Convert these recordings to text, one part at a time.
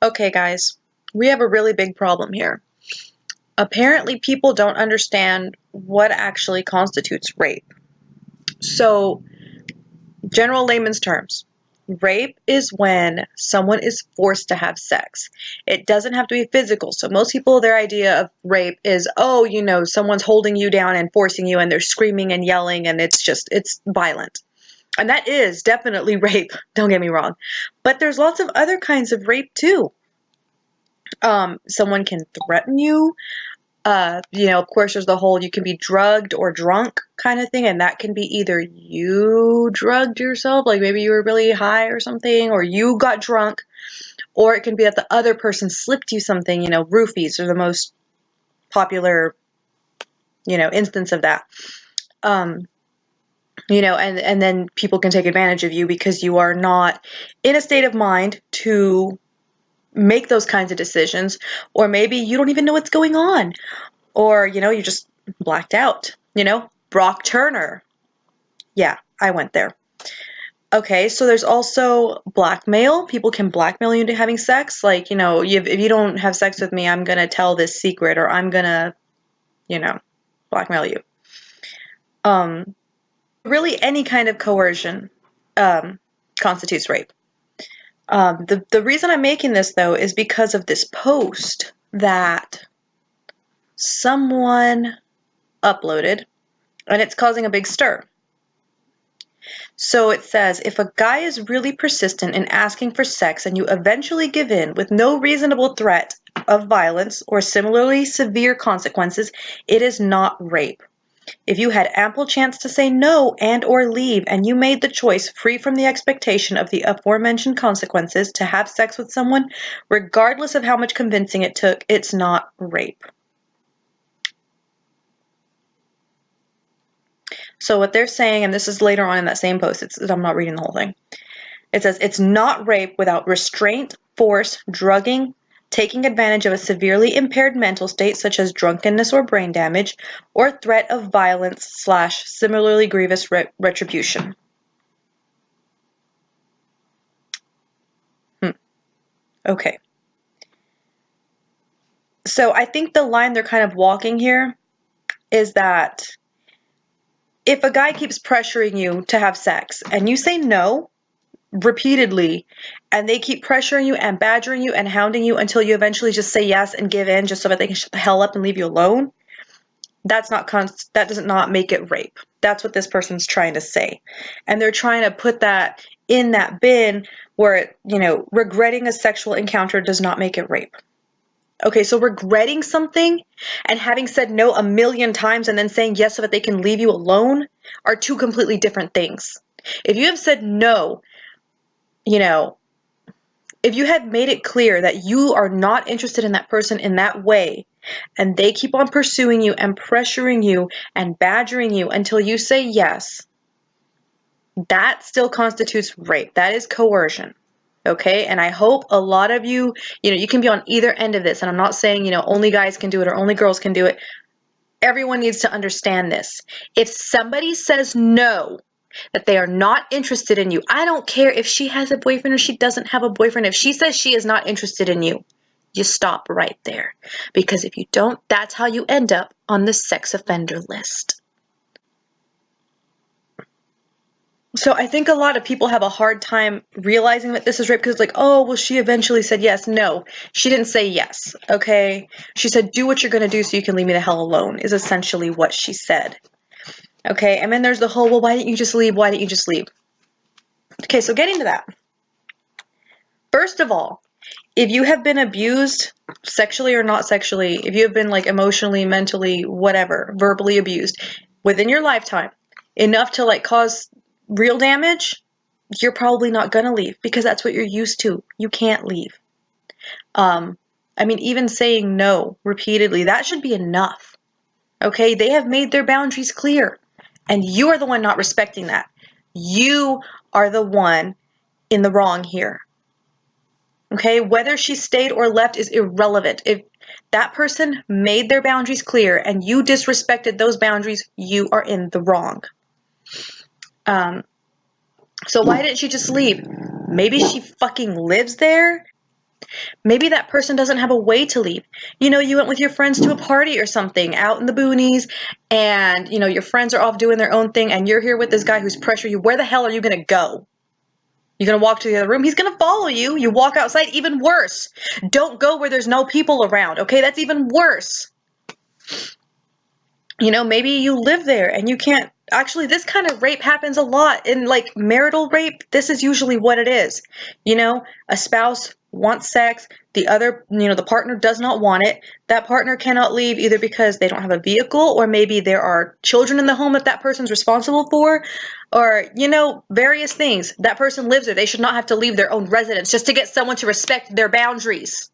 Okay, guys, we have a really big problem here. Apparently, people don't understand what actually constitutes rape. So, general layman's terms, rape is when someone is forced to have sex. It doesn't have to be physical. So, most people, their idea of rape is, oh, someone's holding you down and forcing you, and they're screaming and yelling, and it's violent. And that is definitely rape, don't get me wrong. But there's lots of other kinds of rape too. Someone can threaten you. Of course, there's the whole you can be drugged or drunk kind of thing, and that can be either you drugged yourself, like maybe you were really high or something, or you got drunk, or it can be that the other person slipped you something. Roofies are the most popular, instance of that. And then people can take advantage of you because you are not in a state of mind to make those kinds of decisions, or maybe you don't even know what's going on, or you're just blacked out. Brock Turner. Yeah, I went there. Okay, so there's also blackmail. People can blackmail you into having sex, like if you don't have sex with me, I'm gonna tell this secret, or I'm gonna blackmail you. Really any kind of coercion constitutes rape. The reason I'm making this, though, is because of this post that someone uploaded, and it's causing a big stir. So it says, if a guy is really persistent in asking for sex and you eventually give in with no reasonable threat of violence or similarly severe consequences, it is not rape. If you had ample chance to say no and or leave, and you made the choice free from the expectation of the aforementioned consequences to have sex with someone, regardless of how much convincing it took, it's not rape. So what they're saying, and this is later on in that same post, I'm not reading the whole thing. It says, it's not rape without restraint, force, drugging, taking advantage of a severely impaired mental state such as drunkenness or brain damage, or threat of violence / similarly grievous retribution. Okay. So I think the line they're kind of walking here is that if a guy keeps pressuring you to have sex and you say no repeatedly, and they keep pressuring you and badgering you and hounding you until you eventually just say yes and give in just so that they can shut the hell up and leave you alone, that does not make it rape. That's what this person's trying to say. And they're trying to put that in that bin where, regretting a sexual encounter does not make it rape. Okay, so regretting something and having said no a million times and then saying yes so that they can leave you alone are two completely different things. If you have said no, if you had made it clear that you are not interested in that person in that way, and they keep on pursuing you and pressuring you and badgering you until you say yes, that still constitutes rape. That is coercion. Okay, and I hope a lot of you, you can be on either end of this, and I'm not saying, only guys can do it or only girls can do it. Everyone needs to understand this. If somebody says no, that they are not interested in you, I don't care if she has a boyfriend or she doesn't have a boyfriend. If she says she is not interested in you, you stop right there. Because if you don't, that's how you end up on the sex offender list. So I think a lot of people have a hard time realizing that this is rape because it's like, oh, well, she eventually said yes. No, she didn't say yes, okay? She said, do what you're going to do so you can leave me the hell alone, is essentially what she said. Okay, and then there's the whole, well, why didn't you just leave? Why didn't you just leave? Okay, so getting to that. First of all, if you have been abused sexually or not sexually, if you have been like emotionally, mentally, whatever, verbally abused within your lifetime, enough to like cause real damage, you're probably not gonna leave because that's what you're used to. You can't leave. Even saying no repeatedly, that should be enough. Okay, they have made their boundaries clear, and you are the one not respecting that. You are the one in the wrong here. Okay, whether she stayed or left is irrelevant. If that person made their boundaries clear and you disrespected those boundaries, you are in the wrong. So why didn't she just leave? Maybe she fucking lives there Maybe that person doesn't have a way to leave. You went with your friends to a party or something out in the boonies, and your friends are off doing their own thing, and you're here with this guy who's pressuring you. Where the hell are you going to go? You're going to walk to the other room? He's going to follow you. You walk outside. Even worse. Don't go where there's no people around, okay? That's even worse. Maybe you live there and you can't. Actually, this kind of rape happens a lot in like marital rape. This is usually what it is. A spouse wants sex, the other, the partner does not want it. That partner cannot leave either because they don't have a vehicle, or maybe there are children in the home that person's responsible for, or, various things. That person lives there. They should not have to leave their own residence just to get someone to respect their boundaries.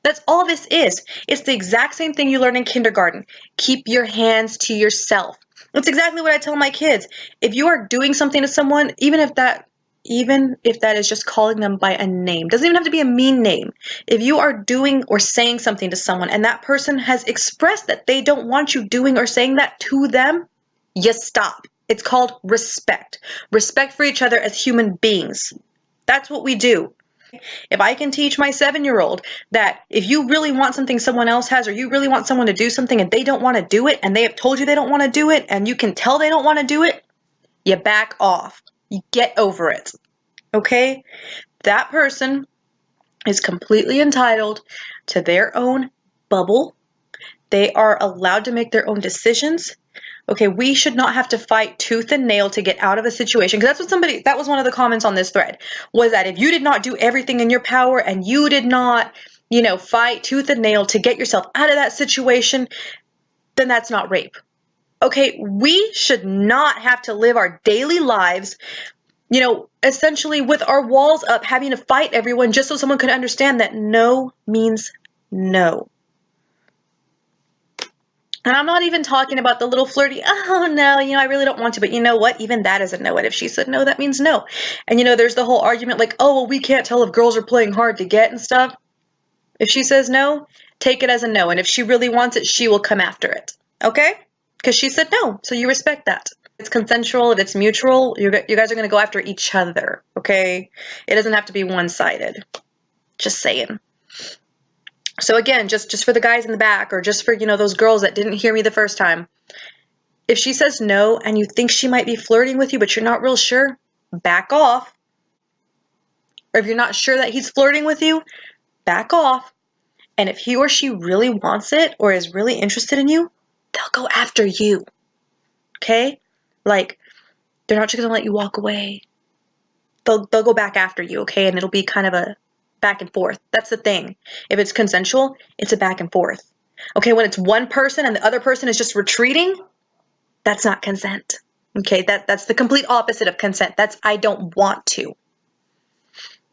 That's all this is. It's the exact same thing you learn in kindergarten. Keep your hands to yourself. That's exactly what I tell my kids. If you are doing something to someone, even if that is just calling them by a name, doesn't even have to be a mean name. If you are doing or saying something to someone and that person has expressed that they don't want you doing or saying that to them, you stop. It's called respect. Respect for each other as human beings. That's what we do. If I can teach my 7-year-old that if you really want something someone else has, or you really want someone to do something and they don't want to do it, and they have told you they don't want to do it, and you can tell they don't want to do it, you back off. You get over it. Okay? That person is completely entitled to their own bubble. They are allowed to make their own decisions. Okay, we should not have to fight tooth and nail to get out of a situation. Because that was one of the comments on this thread, was that if you did not do everything in your power and you did not, fight tooth and nail to get yourself out of that situation, then that's not rape. Okay, we should not have to live our daily lives, essentially with our walls up, having to fight everyone just so someone could understand that no means no. And I'm not even talking about the little flirty, oh no, I really don't want to, but you know what? Even that is a no. And if she said no, that means no. And there's the whole argument like, oh, well, we can't tell if girls are playing hard to get and stuff. If she says no, take it as a no. And if she really wants it, she will come after it. Okay? Because she said no. So you respect that. It's consensual. If it's mutual, you guys are going to go after each other. Okay? It doesn't have to be one-sided. Just saying. So again, just for the guys in the back, or just for, those girls that didn't hear me the first time, if she says no and you think she might be flirting with you, but you're not real sure, back off. Or if you're not sure that he's flirting with you, back off. And if he or she really wants it or is really interested in you, they'll go after you. Okay? Like, they're not just going to let you walk away. They'll go back after you, okay? And it'll be kind of a back and forth. That's the thing. If it's consensual, it's a back and forth. Okay, when it's one person and the other person is just retreating, that's not consent. Okay, that's the complete opposite of consent. That's I don't want to.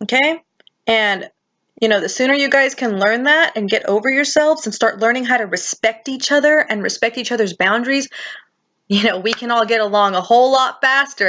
Okay? And the sooner you guys can learn that and get over yourselves and start learning how to respect each other and respect each other's boundaries, we can all get along a whole lot faster.